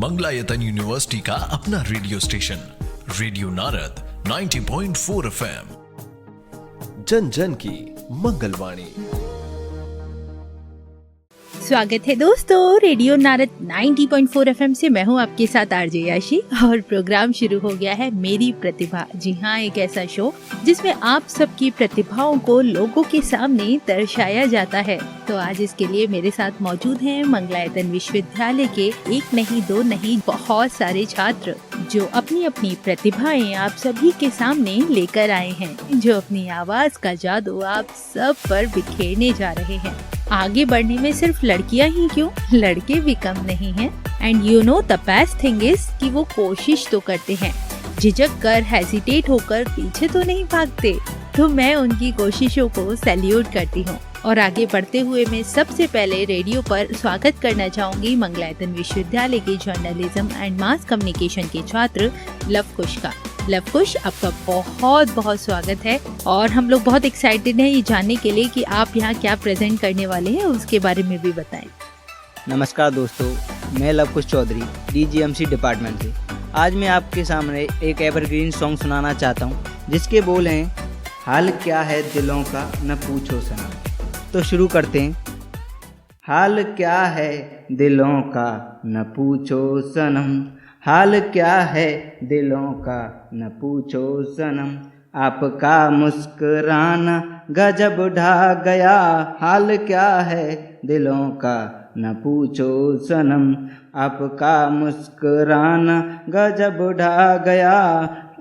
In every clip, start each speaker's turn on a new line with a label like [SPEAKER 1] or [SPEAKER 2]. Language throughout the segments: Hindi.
[SPEAKER 1] मंगलायतन यूनिवर्सिटी का अपना radio station radio Narad 90.4 FM, जन जन की मंगलवाणी।
[SPEAKER 2] स्वागत है दोस्तों रेडियो नारद 90.4 FM से। मैं हूं आपके साथ आरजे याशी और प्रोग्राम शुरू हो गया है मेरी प्रतिभा। जी हाँ, एक ऐसा शो जिसमें आप सबकी प्रतिभाओं को लोगों के सामने दर्शाया जाता है। तो आज इसके लिए मेरे साथ मौजूद हैं मंगलायतन विश्वविद्यालय के एक नहीं दो नहीं बहुत सारे छात्र जो अपनी अपनी प्रतिभाएं आप सभी के सामने लेकर आए हैं, जो अपनी आवाज का जादू आप सब पर बिखेरने जा रहे हैं। आगे बढ़ने में सिर्फ लड़कियां ही क्यों, लड़के भी कम नहीं हैं। And you know the best thing is कि वो कोशिश तो करते हैं, झिझक कर हेजिटेट होकर पीछे तो नहीं भागते। तो मैं उनकी कोशिशों को सैल्यूट करती हूँ। और आगे बढ़ते हुए मैं सबसे पहले रेडियो पर स्वागत करना चाहूंगी मंगलायतन विश्वविद्यालय के जर्नलिज्म एंड मास कम्युनिकेशन के छात्र लवकुश का। लवकुश, आपका बहुत बहुत स्वागत है और हम लोग बहुत एक्साइटेड हैं ये जानने के लिए कि आप यहाँ क्या प्रेजेंट करने वाले हैं, उसके बारे में भी बताएं।
[SPEAKER 3] नमस्कार दोस्तों, मैं लवकुश चौधरी DGMC डिपार्टमेंट से। आज मैं आपके सामने एक एवरग्रीन सॉन्ग सुनाना चाहता हूँ जिसके बोल हैं, हाल क्या है दिलों का न पूछो सनम। तो शुरू करते हैं। हाल क्या है दिलों का न पूछो सनम, हाल क्या है दिलों का न पूछो सनम, आपका मुस्कुराना गजब ढा गया। हाल क्या है दिलों का न पूछो सनम, आपका मुस्कुराना गजब ढा गया।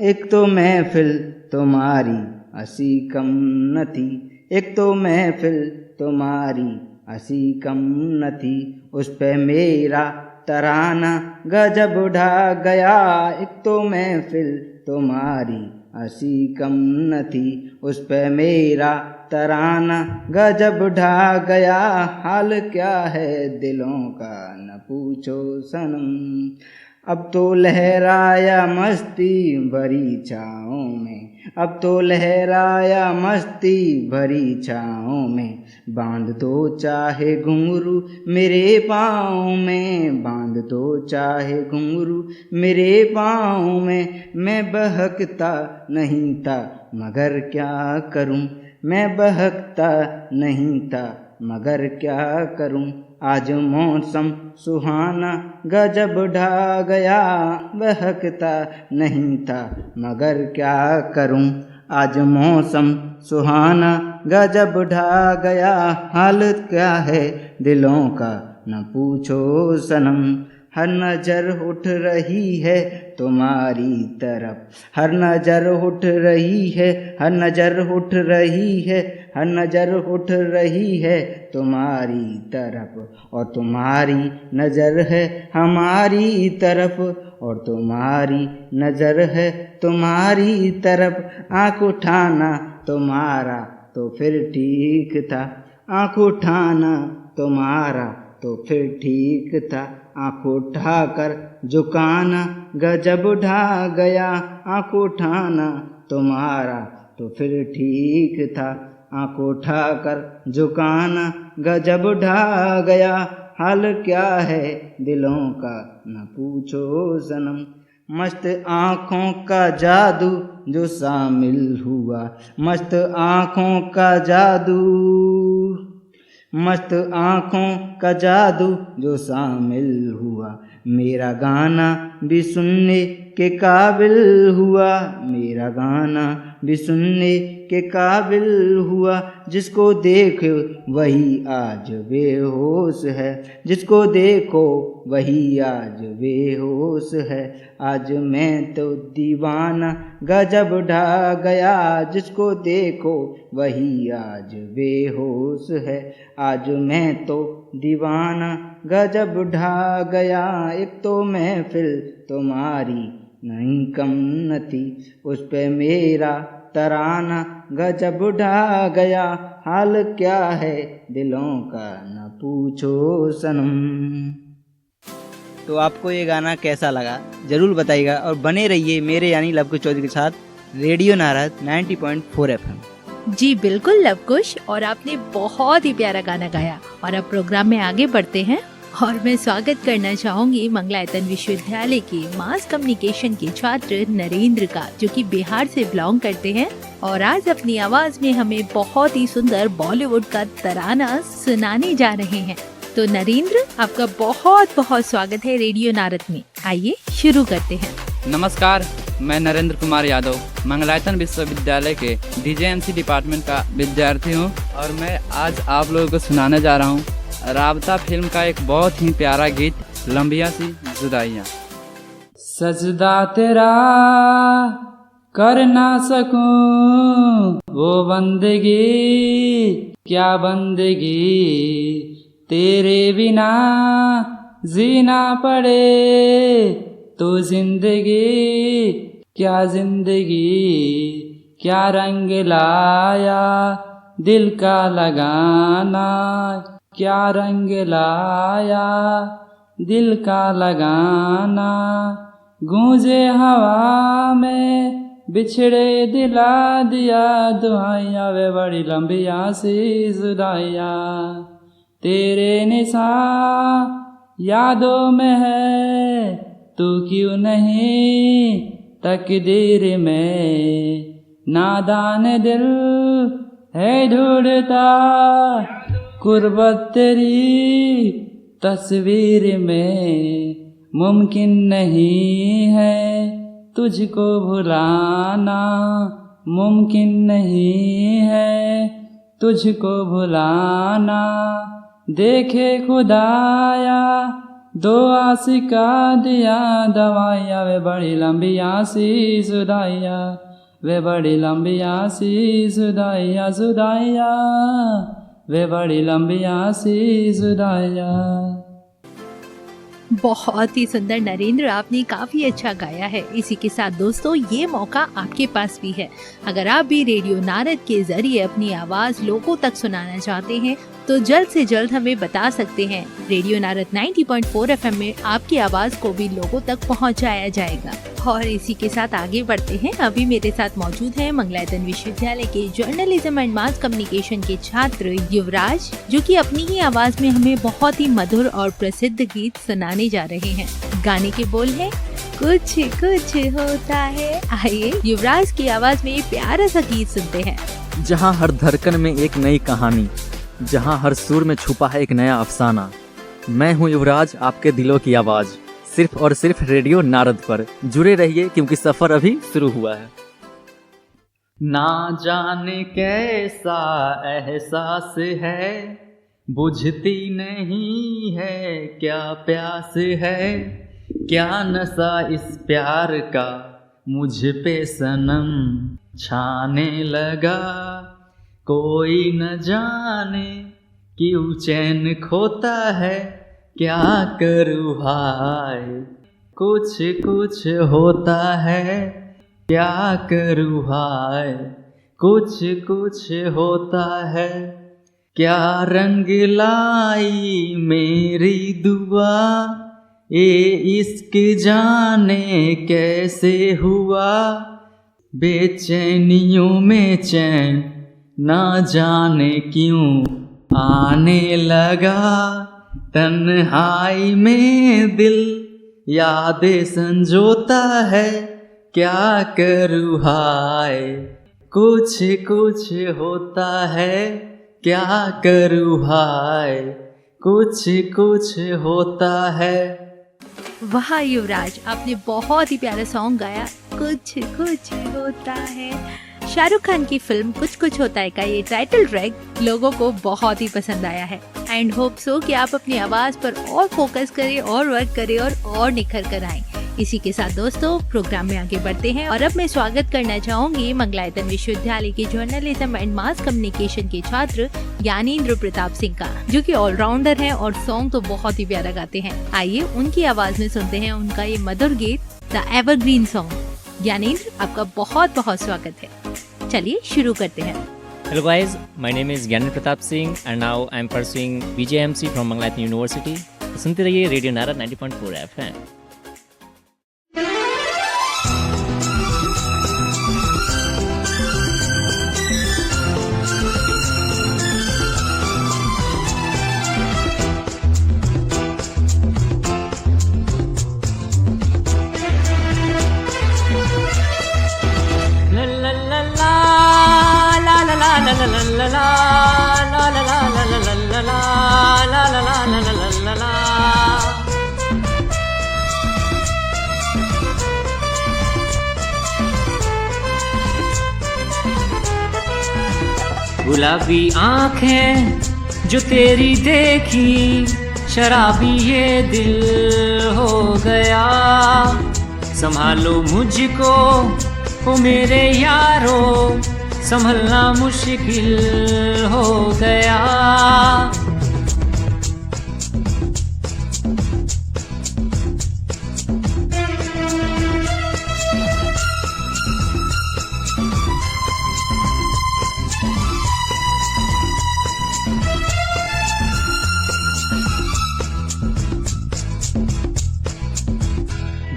[SPEAKER 3] एक तो महफिल तुम्हारी हंसी कम न थी, एक तो महफिल तुम्हारी हंसी कम न थी, उस पे मेरा तराना गजब ढा गया। एक तो महफिल तुम्हारी हंसी कम न थी, उस पे मेरा तराना गजब ढा गया। हाल क्या है दिलों का न पूछो सनम, अब तो लहराया मस्ती भरी छाँव में, अब तो लहराया मस्ती भरी छाँव में, बांध दो चाहे घुंघरू मेरे पाँव में, बांध दो चाहे घुंघरू मेरे पाँव में। मैं बहकता नहीं था मगर क्या करूं, मैं बहकता नहीं था मगर क्या करूं, आज मौसम सुहाना गजब ढा गया। बहकता नहीं था मगर क्या करूं, आज मौसम सुहाना गजब ढा गया। हाल क्या है दिलों का न पूछो सनम, हर नजर उठ रही है तुम्हारी तरफ, हर नजर उठ रही है, हर नजर उठ रही है, हर नजर उठ रही है तुम्हारी तरफ, और तुम्हारी नजर है हमारी तरफ, और तुम्हारी नजर है तुम्हारी तरफ। आँख उठाना तुम्हारा तो फिर ठीक था, आँख उठाना तुम्हारा तो फिर ठीक था, आँख उठाकर झुकाना गजब ढा गया। आँख उठाना तुम्हारा तो फिर ठीक था, आँख उठाकर झुकाना गजब ढा गया। हाल क्या है दिलों का न पूछो सनम, मस्त आँखों का जादू जो शामिल हुआ, मस्त आँखों का जादू, मस्त आँखों का जादू जो शामिल हुआ, मेरा गाना भी सुनने के काबिल हुआ, मेरा गाना भी सुनने के काबिल हुआ। जिसको देख वही आज बेहोश है, जिसको देखो वही आज बेहोश है, आज मैं तो दीवाना गजब ढा गया। जिसको देखो वही आज बेहोश है, आज मैं तो दीवाना गजब ढा गया। एक तो महफिल तुम्हारी नहीं कम न थी, उस पे मेरा तराना गजब ढा गया। हाल क्या है दिलों का न पूछो सनम। तो आपको ये गाना कैसा लगा ज़रूर बताइएगा और बने रहिए मेरे यानी लवकुश चौधरी के साथ रेडियो नारद 90.4 FM।
[SPEAKER 2] जी बिल्कुल लवकुश, और आपने बहुत ही प्यारा गाना गाया। और अब प्रोग्राम में आगे बढ़ते हैं और मैं स्वागत करना चाहूंगी मंगलायतन विश्वविद्यालय के मास कम्युनिकेशन के छात्र नरेंद्र का, जो कि बिहार से बिलोंग करते हैं और आज अपनी आवाज में हमें बहुत ही सुंदर बॉलीवुड का तराना सुनाने जा रहे हैं। तो नरेंद्र, आपका बहुत बहुत स्वागत है रेडियो नारद में। आइए शुरू करते हैं।
[SPEAKER 4] नमस्कार, मैं नरेंद्र कुमार यादव मंगलायतन विश्वविद्यालय के DJMC डिपार्टमेंट का विद्यार्थी हूँ और मैं आज आप लोगों को सुनाने जा रहा हूँ राबता फिल्म का एक बहुत ही प्यारा गीत, लंबिया सी जुदाइयाँ। सजदा तेरा कर ना सकूं वो बंदगी, क्या बंदगी तेरे बिना जीना पड़े तो जिंदगी, क्या जिंदगी क्या रंग लाया दिल का लगाना, क्या रंग लाया दिल का लगाना। गूंजे हवा में बिछड़े दिला दिया दुआइया, वे बड़ी लंबिया सी जुदाइया तेरे निशान यादों में है, तू क्यों नहीं तकदीर में नादान दिल है ढूंढता कुर्बत तेरी तस्वीर में। मुमकिन नहीं है तुझको भुलाना, मुमकिन नहीं है तुझको भुलाना। देखे खुदाया दो आशिका दिया दवाइया, वे बड़ी लंबिया सी जुदाइया, वे बड़ी लंबिया सी जुदाइया जुदाइया, वे बड़ी लंबिया सी जुदाइया।
[SPEAKER 2] बहुत ही सुंदर नरेंद्र, आपने काफी अच्छा गाया है। इसी के साथ दोस्तों, ये मौका आपके पास भी है। अगर आप भी रेडियो नारद के जरिए अपनी आवाज लोगों तक सुनाना चाहते हैं तो जल्द से जल्द हमें बता सकते हैं। रेडियो नारद 90.4 FM में आपकी आवाज को भी लोगों तक पहुंचाया जाएगा। और इसी के साथ आगे बढ़ते हैं। अभी मेरे साथ मौजूद हैं मंगलायतन विश्वविद्यालय के जर्नलिज्म एंड मास कम्युनिकेशन के छात्र युवराज, जो कि अपनी ही आवाज में हमें बहुत ही मधुर और प्रसिद्ध गीत सुनाने जा रहे हैं। गाने के बोल हैं कुछ कुछ होता है। आइए युवराज की आवाज में ये प्यारा सा गीत सुनते हैं।
[SPEAKER 5] जहाँ हर धड़कन में एक नई कहानी, जहाँ हर सुर में छुपा है एक नया अफसाना। मैं हूँ युवराज, आपके दिलों की आवाज, सिर्फ और सिर्फ रेडियो नारद पर जुड़े रहिए, क्योंकि सफर अभी शुरू हुआ है।
[SPEAKER 4] ना जाने कैसा एहसास है, बुझती नहीं है क्या प्यास है, क्या नशा इस प्यार का मुझ पे सनम छाने लगा। कोई न जाने क्यों चैन खोता है, क्या करूँ हाय कुछ कुछ होता है, क्या करूँ हाय कुछ कुछ होता है। क्या रंग लाई मेरी दुआ, ये इश्क जाने कैसे हुआ। बेचैनियों में चैन ना जाने क्यों आने लगा। तन्हाई में दिल यादें संजोता है, क्या करूँ हाय कुछ कुछ होता है, क्या करूँ हाय कुछ कुछ होता है।
[SPEAKER 2] वाह युवराज, आपने बहुत ही प्यारा सॉन्ग गाया, कुछ कुछ होता है। शाहरुख खान की फिल्म कुछ कुछ होता है का ये टाइटल ट्रैक लोगों को बहुत ही पसंद आया है। एंड होप सो कि आप अपनी आवाज पर और फोकस करें और वर्क करें और निखर कर आएं। इसी के साथ दोस्तों, प्रोग्राम में आगे बढ़ते हैं और अब मैं स्वागत करना चाहूंगी मंगलायतन विश्वविद्यालय के जर्नलिज्म एंड मास कम्युनिकेशन के छात्र ज्ञानेंद्र प्रताप सिंह का, जो कि ऑलराउंडर हैं और सॉन्ग तो बहुत ही प्यारा गाते हैं। आइए उनकी आवाज में सुनते हैं उनका ये मधुर गीत, द एवरग्रीन सॉन्ग। ज्ञानेंद्र, आपका बहुत बहुत स्वागत है। चलिए शुरू करते हैं।
[SPEAKER 6] Hello guys, my name is Gyanendra Pratap Singh and now I am pursuing BJMC from Mangalayatan University. सुनते रहिए रेडियो नारद 90.4 FM।
[SPEAKER 4] ला ला ला ला ला ला ला ला ला ला ला ला ला। गुलाबी आंखें जो तेरी देखी, शराबी ये दिल हो गया। संभालो मुझको ओ मेरे यारो, संभलना मुश्किल हो गया।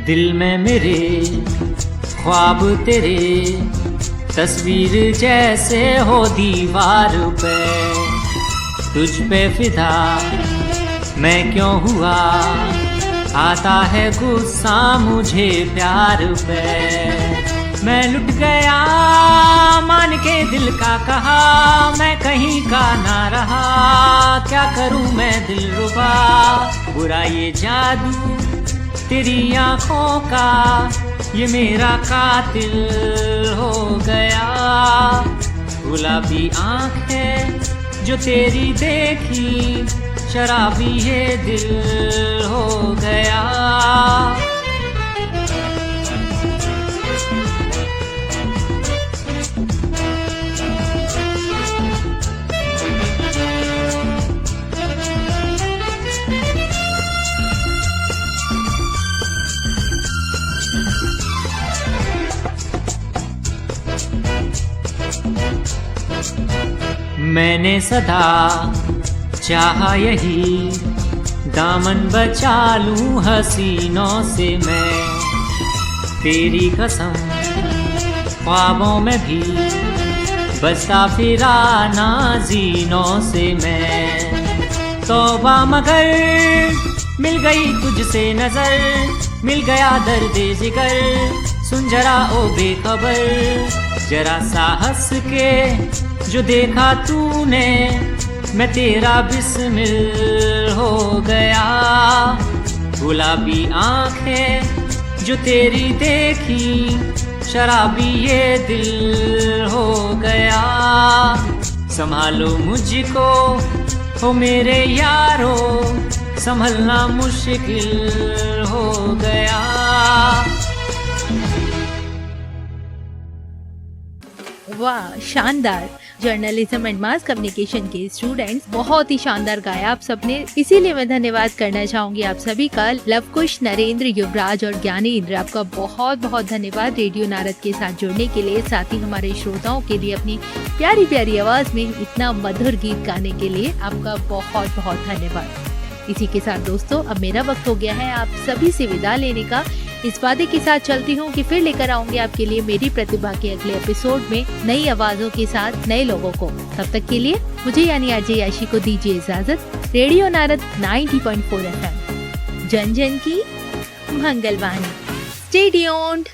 [SPEAKER 4] दिल में मेरे ख्वाब तेरे, तस्वीर जैसे हो दीवार पे। तुझ पे फिदा मैं क्यों हुआ, आता है गुस्सा मुझे प्यार पे। मैं लुट गया मान के दिल का कहा, मैं कहीं का ना रहा। क्या करूं मैं दिलरुबा, बुरा ये जादू तेरी आंखों का, ये मेरा कातिल हो गया। गुलाबी आंखें जो तेरी देखी, शराबी ये दिल हो गया। मैंने सदा चाहा यही, दामन बचा लूं हसीनों से मैं। तेरी कसम ख्वाबों में भी बसता फिरा नाज़ीनों से मैं। तौबा मगर मिल गई तुझसे नजर, मिल गया दर्द जिगर। सुन जरा ओ बेखबर, जरा सा हंस के जो देखा तूने, मैं तेरा बिस्मिल हो गया। गुलाबी आंखें जो तेरी देखी, शराबी ये दिल हो गया। संभालो मुझको हो मेरे यारो, संभलना मुश्किल हो गया।
[SPEAKER 2] वाह, शानदार। जर्नलिज्म एंड मास कम्युनिकेशन के स्टूडेंट्स, बहुत ही शानदार गाया आप सबने। इसीलिए मैं धन्यवाद करना चाहूंगी आप सभी का। लवकुश, नरेंद्र, युवराज और ज्ञानेंद्र, आपका बहुत बहुत धन्यवाद रेडियो नारद के साथ जुड़ने के लिए, साथ ही हमारे श्रोताओं के लिए अपनी प्यारी प्यारी आवाज में इतना मधुर गीत गाने के लिए आपका बहुत बहुत धन्यवाद। इसी के साथ दोस्तों, अब मेरा वक्त हो गया है आप सभी से विदा लेने का। इस वादे के साथ चलती हूँ कि फिर लेकर आऊंगी आपके लिए मेरी प्रतिभा के अगले एपिसोड में नई आवाजों के साथ नए लोगों को। तब तक के लिए मुझे यानी आरजे याशी को दीजिए इजाजत। रेडियो नारद 90.4 FM, जन जन की मंगलवाणी। Stay tuned.